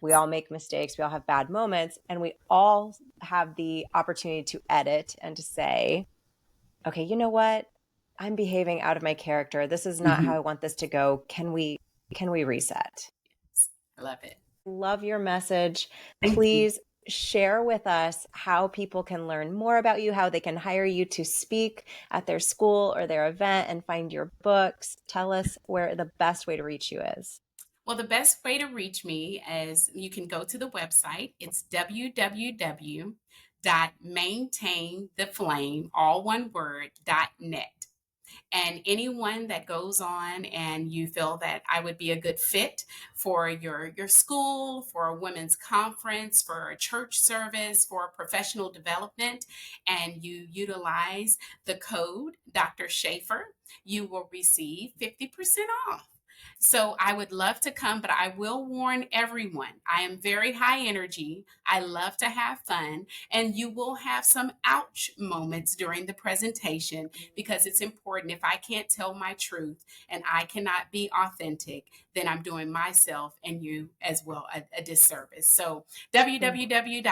We Yes. all make mistakes. We all have bad moments. And we all have the opportunity to edit and to say, okay, you know what? I'm behaving out of my character. This is not how Mhm. I want this to go. Can we reset? I love it. Love your message. Thank you. Please share with us how people can learn more about you, how they can hire you to speak at their school or their event and find your books. Tell us where the best way to reach you is. Well, the best way to reach me is you can go to the website. It's www.maintaintheflame, all one word, .net. And anyone that goes on and you feel that I would be a good fit for your school, for a women's conference, for a church service, for professional development, and you utilize the code Dr. Shafer, you will receive 50% off. So I would love to come, but I will warn everyone I am very high energy. I love to have fun, and you will have some ouch moments during the presentation because it's important. If I can't tell my truth and I cannot be authentic, then I'm doing myself and you as well a disservice. So, Mm.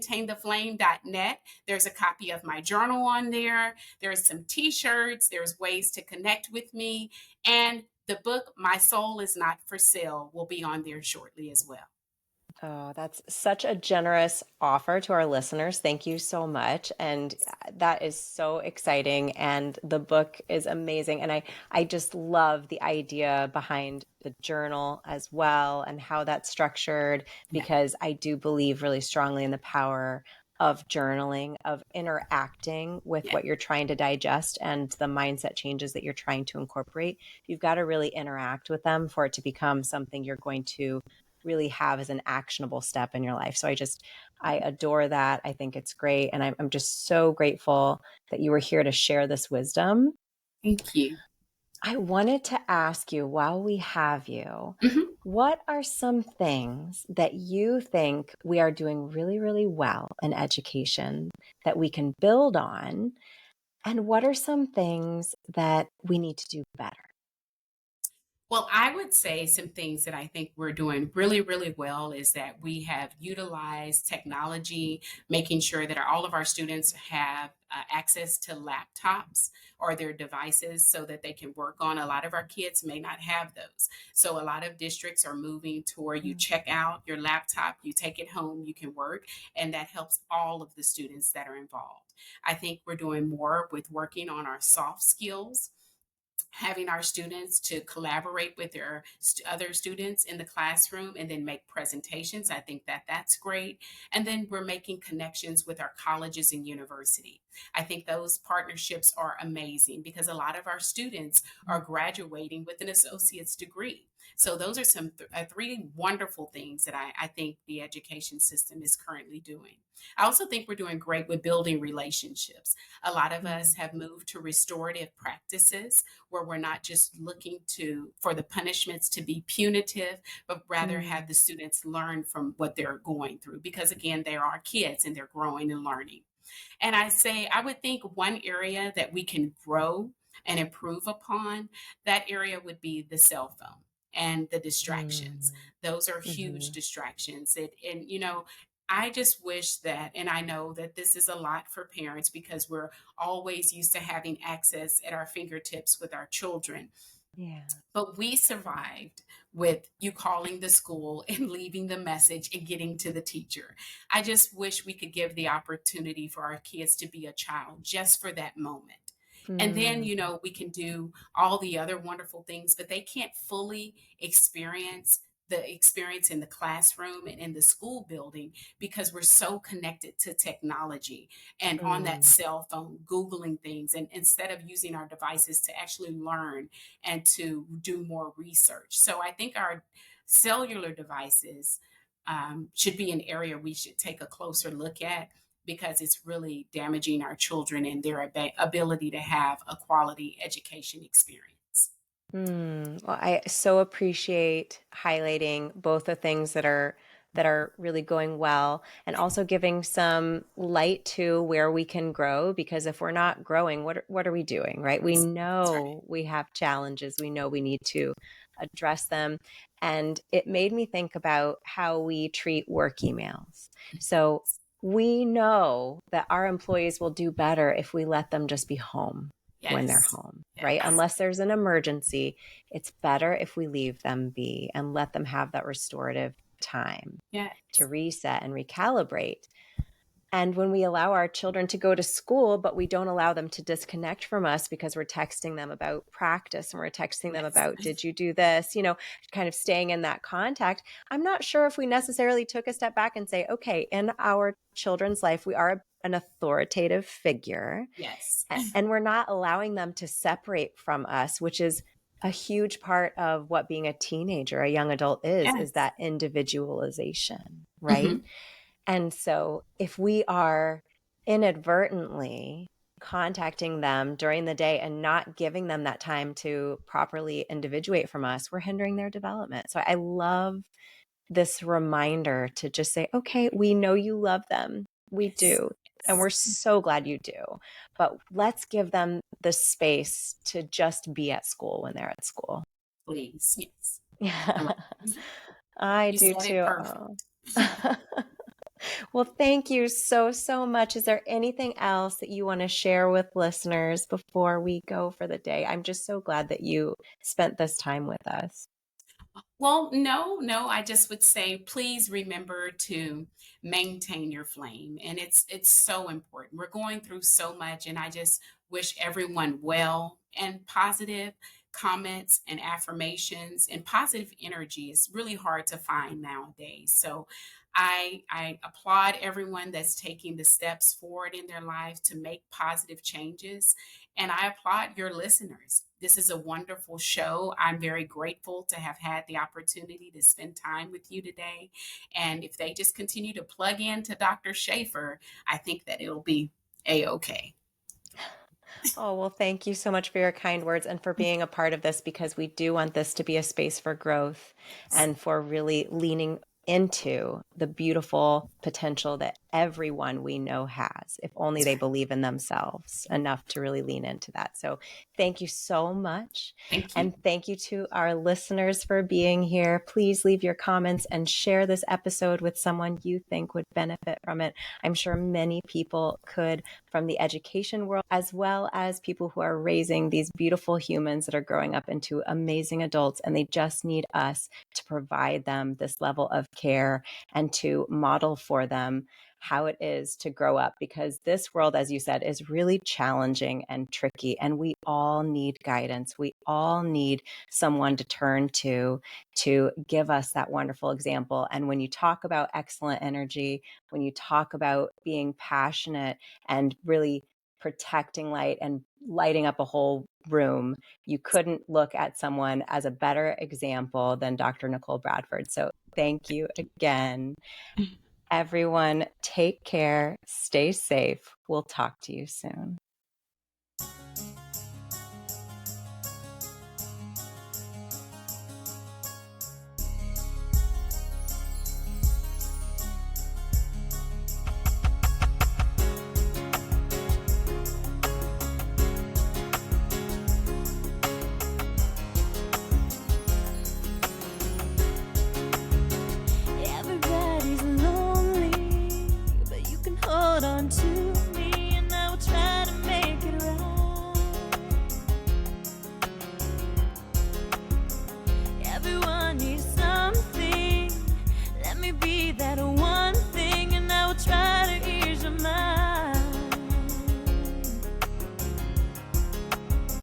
www.maintaintheflame.net. There's a copy of my journal on there. There's some t shirts, there's ways to connect with me. And the book, My Soul Is Not for Sale, will be on there shortly as well. Oh, that's such a generous offer to our listeners. Thank you so much. And that is so exciting. And the book is amazing. And I just love the idea behind the journal as well and how that's structured, Yeah. because I do believe really strongly in the power of journaling, of interacting with Yeah. what you're trying to digest and the mindset changes that you're trying to incorporate. You've got to really interact with them for it to become something you're going to really have as an actionable step in your life. So I adore that. I think it's great. And I'm just so grateful that you were here to share this wisdom. Thank you. I wanted to ask you, while we have you, Mhm. what are some things that you think we are doing really, really well in education that we can build on? And what are some things that we need to do better? Well, I would say some things that I think we're doing really, really well is that we have utilized technology, making sure that all of our students have access to laptops or their devices so that they can work on. A lot of our kids may not have those. So, a lot of districts are moving to where you Mm. check out your laptop, you take it home, you can work, and that helps all of the students that are involved. I think we're doing more with working on our soft skills, having our students to collaborate with their other students in the classroom and then make presentations. I think that that's great. And then we're making connections with our colleges and university. I think those partnerships are amazing because a lot of our students are graduating with an associate's degree. So those are some three wonderful things that I think the education system is currently doing. I also think we're doing great with building relationships. A lot of us Mm. have moved to restorative practices where we're not just looking to for the punishments to be punitive, but rather Mm. have the students learn from what they're going through because again, they are kids and they're growing and learning. And I would think one area that we can grow and improve upon, that area would be the cell phone and the distractions. Mm. Those are huge Mhm. distractions. And I just wish that, and I know that this is a lot for parents because we're always used to having access at our fingertips with our children. Yeah. But we survived with you calling the school and leaving the message and getting to the teacher. I just wish we could give the opportunity for our kids to be a child just for that moment. And then, Mm. we can do all the other wonderful things, but they can't fully experience the experience in the classroom and in the school building because we're so connected to technology and on that Mm. cell phone, Googling things, and instead of using our devices to actually learn and to do more research. So I think our cellular devices should be an area we should take a closer look at because it's really damaging our children and their ability to have a quality education experience. Well, I so appreciate highlighting both the things that are really going well and also giving some light to where we can grow, because if we're not growing, what are we doing, right? We That's right. know we have challenges. We know we need to address them. And it made me think about how we treat work emails. So we know that our employees will do better if we let them just be home when they're Yes. home, right? Yes. Unless there's an emergency, it's better if we leave them be and let them have that restorative time to Yes. reset and recalibrate. And when we allow our children to go to school, but we don't allow them to disconnect from us because we're texting them about practice and we're texting them Yes. about, did you do this? Kind of staying in that contact. I'm not sure if we necessarily took a step back and say, okay, in our children's life, we are an authoritative figure, Yes. and we're not allowing them to separate from us, which is a huge part of what being a teenager, a young adult is Yes. that individualization, right? Hmm. And so if we are inadvertently contacting them during the day and not giving them that time to properly individuate from us, we're hindering their development. So I love this reminder to just say, okay, we know you love them. We Yes. do. And we're Yes. so glad you do. But let's give them the space to just be at school when they're at school. Please. Yes. I Yeah, love it. I You do said it too. perfect. Well, thank you so, so much. Is there anything else that you want to share with listeners before we go for the day? I'm just so glad that you spent this time with us. Well, no, I just would say please remember to maintain your flame. And it's so important. We're going through so much, and I just wish everyone well, and positive comments and affirmations and positive energy is really hard to find nowadays. So I applaud everyone that's taking the steps forward in their life to make positive changes. And I applaud your listeners. This is a wonderful show. I'm very grateful to have had the opportunity to spend time with you today. And if they just continue to plug in to Dr. Shafer, I think that it'll be a-okay. Oh, well, thank you so much for your kind words and for being a part of this, because we do want this to be a space for growth and for really leaning into the beautiful potential that everyone we know has, if only That's they right. believe in themselves enough to really lean into that. So thank you so much. Thank you. And thank you to our listeners for being here. Please leave your comments and share this episode with someone you think would benefit from it. I'm sure many people could, from the education world, as well as people who are raising these beautiful humans that are growing up into amazing adults, and they just need us to provide them this level of care and to model for them how it is to grow up, because this world, as you said, is really challenging and tricky, and we all need guidance. We all need someone to turn to give us that wonderful example. And when you talk about excellent energy, when you talk about being passionate and really protecting light and lighting up a whole room, you couldn't look at someone as a better example than Dr. Nicole Bradford. So thank you again. Everyone, take care, stay safe. We'll talk to you soon. Everybody's lonely, but you can hold on to me, and I will try to make it right. Everyone